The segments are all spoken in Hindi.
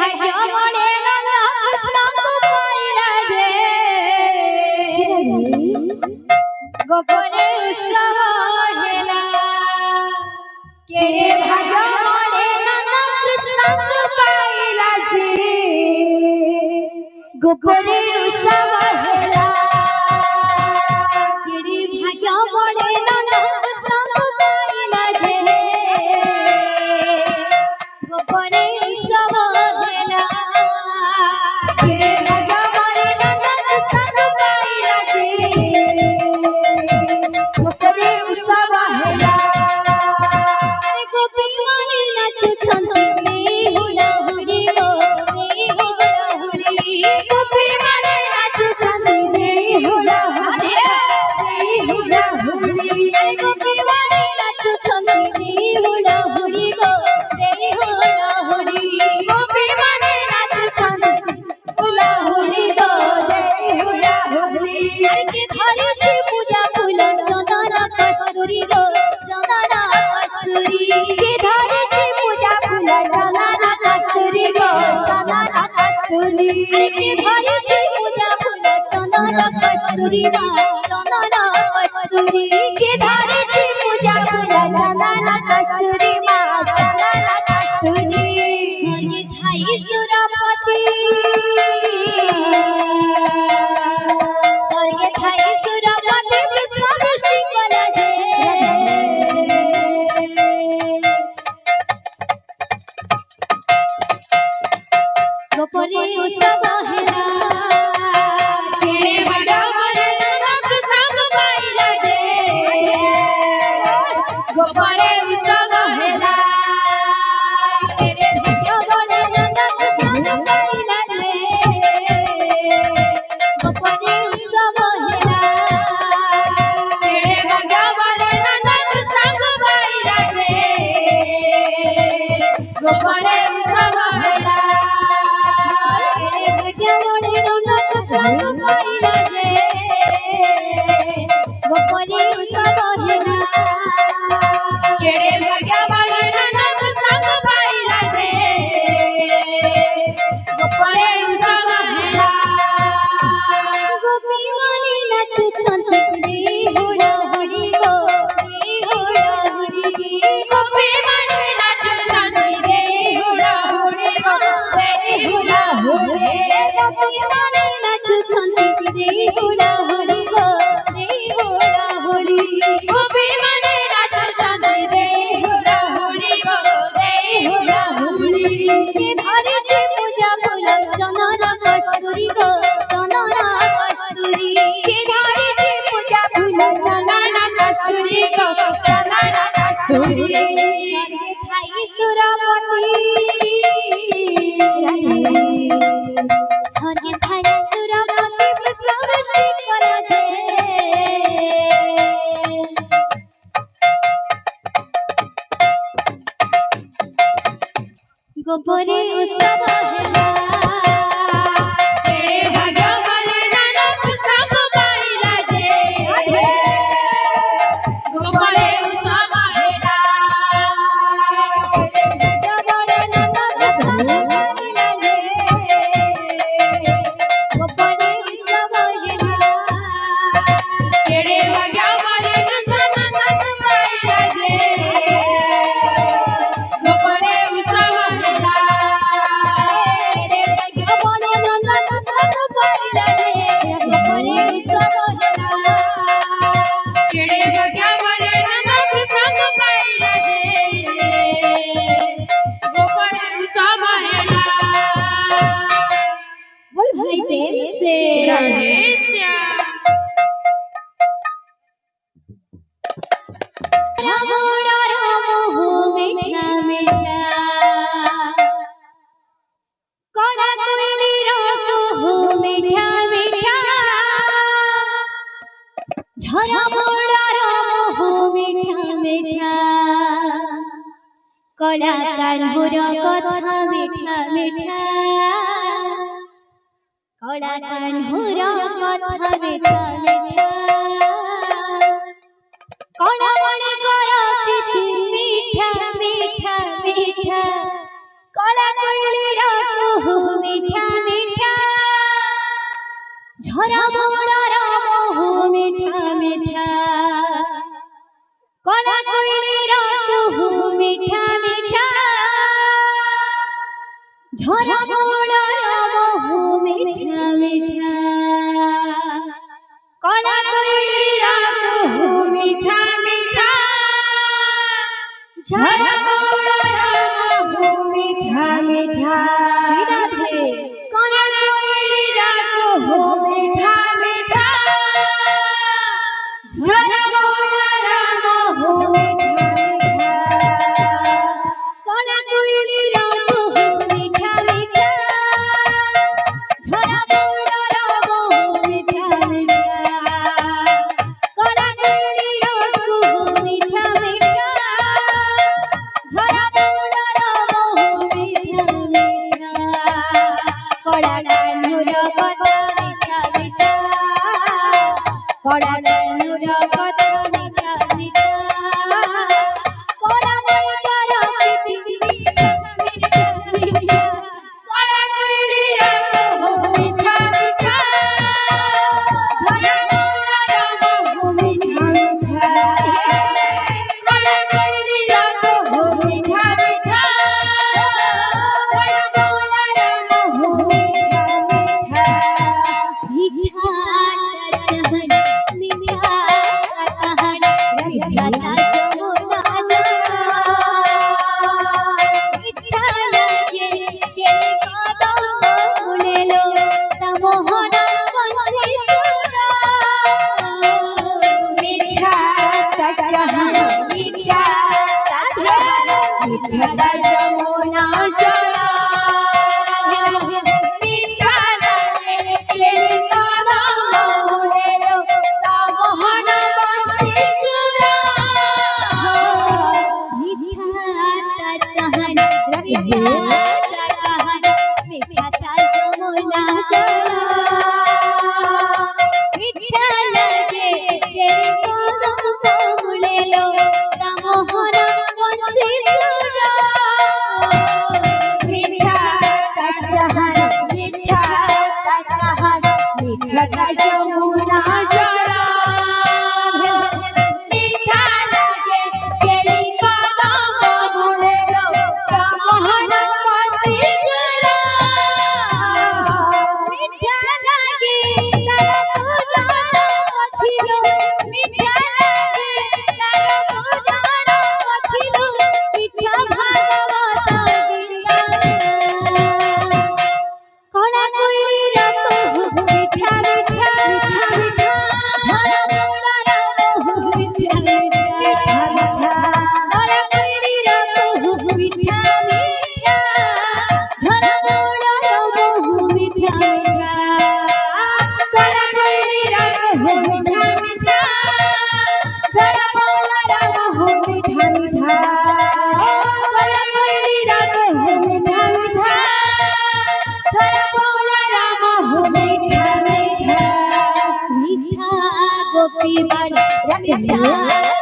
भाग्य बड़े नंद कृष्ण को पाइला जे गोपरे उत्सव हेला केरे भाग्य बड़े नंद कृष्ण को पाइला जे गोपरे उत्सव हेला केरे भाग्य बड़े नंद कृष्ण को पाइला जे गोपरे उत्सव हेला केरे भाग्य बड़े नंद कृष्ण को पाइला जे गोपरे उत्सव हेला गोपी माने नाचुछन्ति हुला हुरी गो हुला हुरी गोपी माने नाचुछन्ति हुला हुरी हुला हुरी गोपी माने नाचुछन्ति हुला हुरी गो हुला हुरी गोपी माने नाचुछन्ति हुला हुरी गो हुला हुरी के धरिछि पूजा फूल चंदन कस्तूरी गो चंदन कस्तूरी के धरिछि पूजा फूल चंदन कस्तूरी गो चंदन कस्तूरी के धरिछि पूजा फूल चंदन कस्तूरी मा चंदन कस्तूरी के धरिछि पूजा फूल चंदन कस्तूरी मा चंदन कस्तूरी स्वर्गे थाई सुरपति स्वर्गे थाई सुरपति विश्व सृष्टि कला जे गोपरे उत्सव हेला केरे भाग्य बड़े नंद कृष्ण को पाइला जे गोपरे उत्सव हेला केरे भाग्य बड़े नंद कृष्ण को पाइला जे गोपरे उत्सव हेला केरे भाग्य बड़े नंद कृष्ण को पाइला जे गोपरे उत्सव हेला केरे भाग्य बड़े नंद कृष्ण को पाइला जे गोपरे उत्सव हेला केरे भाग्य बड़े नंद कृष्ण को पाइला जे गोपरे उत्सव हेला गोपी माने नाचुछन्ति हुला हुरी गो हुला हुरी गोपी माने नाचुछन्ति हुला हुरी गो हुला हुरी गोपी माने नाचुछन्ति हुला हुरी गो हुला हुरी गोपी माने नाचुछन्ति हुला हुरी गो हुला हुरी के धरिछि पूजा फूल चंदन कस्तूरी गो चंदन कस्तूरी के धरिछि पूजा फूल चंदन कस्तूरी गो चंदन कस्तूरी स्वर्गे थाई सुरपति स्वर्गे थाई सुरपति विश्व सृष्टि कला जे गोपरे उत्सव हेला केरे भाग्य बड़े नंद कृष्ण को पाइला जे गोपरे उत्सव हेला केरे भाग्य बड़े नंद कृष्ण को पाइला जे गोपरे उत्सव हेला केरे भाग्य बड़े नंद कृष्ण को पाइला जे गोपरे उत्सव हेला केरे भाग्य बड़े नंद कृष्ण को पाइला जे गोपरे उत्सव हेला केरे भाग्य बड़े नंद कृष्ण को पाइला जे गोपरे उत्सव हेला बोल भाई प्रेम से राधे श्याम राम राम हो मीठा मीठा कड़ा कोयली राम हो मीठा मीठा झरा मोड़ा राम हो मीठा मीठा कड़ा कान्होर कथा मीठा मीठा कड़ा कान्होर कथा मीठा मीठा कड़ा बड़े कर प्रीति मीठा मीठा मीठा कड़ा कोयली राम ঝরা মোড়ার মোহু মিঠা মিঠা কলা কইলির কুহু মিঠা মিঠা ঝরা মোড়ার মোহু মিঠা মিঠা কলা কইলির কুহু মিঠা মিঠা ঝরা মোড়ার মোহু মিঠা মিঠা শ্রীরাধে কলা কইলির কুহু মিঠা মিঠা ঝরা মোড়ার মোহু মিঠা কলা কইলির কুহু মিঠা মিঠা ঝরা মোড়ার মোহু মিঠা মিঠা কলা কইলির কুহু মিঠা মিঠা ঝরা মোড়ার মোহু মিঠা মিঠা কলা কানুর কথা মিঠা মিঠা কলা কানুর কথা মিঠা মিঠা কলা মোড়ার প্রীতি মিঠা মিঠা কলা কইলির কুহু মিঠা মিঠা ঝরা মোড়ার মোহু মিঠা মিঠা কলা কইলির কুহু মিঠা মিঠা ঝরা মোড়ার মোহু মিঠা মিঠা मीठा चहन मीठा कहन मीठा जमुना मीठा लगे के कदम मुनेलो तमोहन बंसी सुरा मीठा चहन मीठा कहन मीठा जमुना जला मीठा लगे के कदम मुनेलो तमोहन बंसी सुरा मीठा चहन मीठा कहन मीठा जमुना जला मीठा लगे के कदम मुनेलो तमोहन बंसी सुरा मीठा चहन मीठा कहन मीठा जमुना जला मीठा लगे केड़ी कदम मुनेलो तमोहन बंसी सुरा मीठा लगे तार पुराण कथिलो मीठा लगे तार पुराण कथिलो मीठा भागवत गीता कला कइलिर कुहु मिठा मिठा मिठा झरा मोड़ार मोहु मिठा मिठा कला कइलिर कुहु मिठा मिठा झरा मोड़ार मोहु मिठा मिठा कला कइलिर कुहु मिठा मिठा झरा मोड़ार मोहु मिठा मिठा कला कइलिर कुहु मिठा मिठा झरा मोड़ार मोहु मिठा मिठा मीठा गोपी बड़ मीठा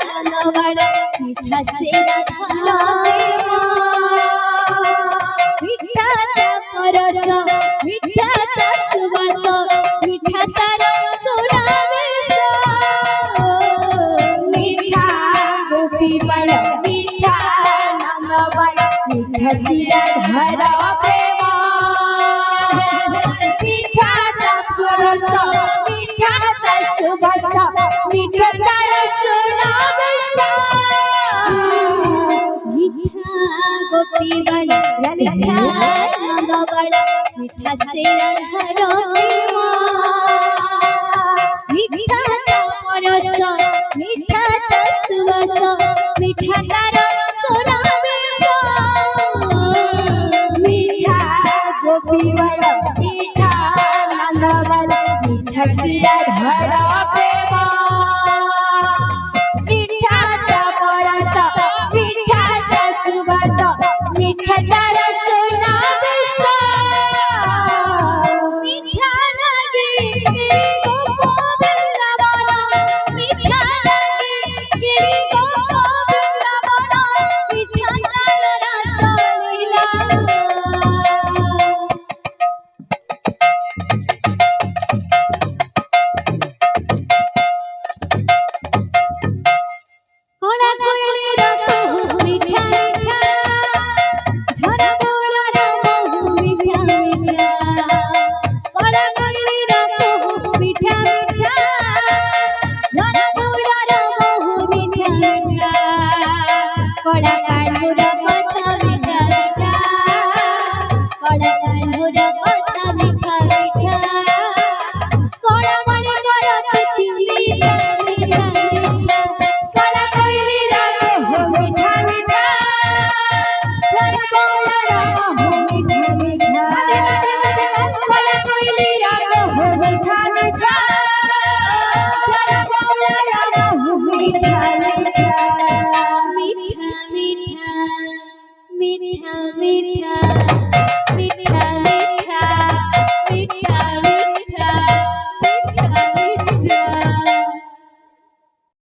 ननबड़ मीठा से राधा मीठा परस मीठा सुवास मीठा तार सुनावेश मीठा गोपी बड़ मीठा ननबड़ मीठा सिरा धरा प्रेम मीठा परस मीठा सुवास मीठा तार सुनावेश मीठा गोपी बड़ मीठा नंदबड़ मीठा से राधा मीठा परस मीठा सुवास मीठा तार सुनावेश मीठा गोपी बड़ मीठा नंदबड़ मीठा सिरा धरा प्रेम मीठा परस मीठा सुवास मीठा तार सुनावेश मीठा लगे केड़ी गोप वृंदावन मीठा लगे केड़ी गोप वृंदावन मीठा तार रस लीला কড়া কাঠুর কথা মিঠা মিঠা কড়া কাঠুর কথা মিঠা মিঠা কড়া মনে করো চিঠি মিঠা মিঠা মিঠা কড়া কইলি রাগ হো মিঠা মিঠা ছড়া বৌলা রাগ হো মিঠা মিঠা কড়া কইলি রাগ হো মিঠা মিঠা ছড়া বৌলা রাগ হো মিঠা মিঠা মিঠা মিঠা মিঠা মিঠা